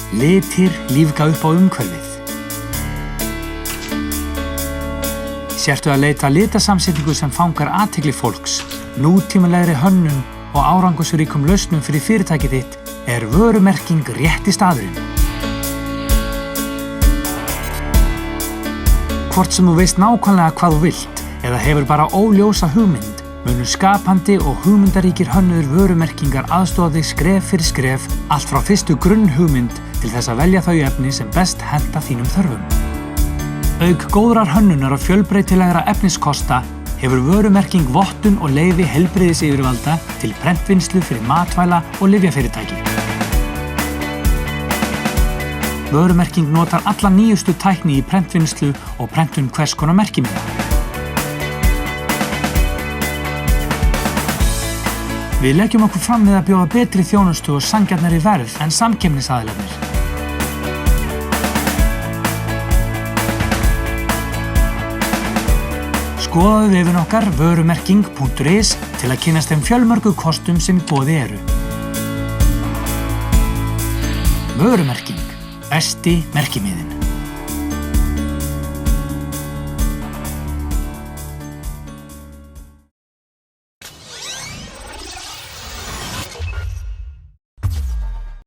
Litir lífga upp á umhverfið. Sértu að leita litasamsetningu sem fangar athygli fólks, nútímalegri hönnun og árangursríkum lausnum fyrir fyrirtækið þitt vörumerking rétti staðurinn. Hvort sem þú veist nákvæmlega hvað þú vilt eða hefur bara óljósa hugmynd, munu skapandi og hugmyndaríkir hönnuðir vörumerkingar aðstoða þig skref fyrir skref allt frá fyrstu grunnhugmynd til þess að velja þau efni sem best henta þínum þörfum. Auk góðrar hönnunar og fjölbreytilegra efniskosta hefur vörumerking vottun og leyfi heilbrigðisyfirvalda til prentvinnslu fyrir matvæla og lyfjafyrirtæki. Vörumerking notar alla nýjustu tækni í prentvinnslu og prentun hvers konar merkimiða. Við leggjum okkur fram við að bjóða betri þjónustu og sanngjarnari verð en samkeppnisaðilarnir. Skoðaðu vefinn okkar vörumerking.is til að kynnast þeim fjölmörgu kostum sem í boði eru. Vörumerking, besti merkimiðinn.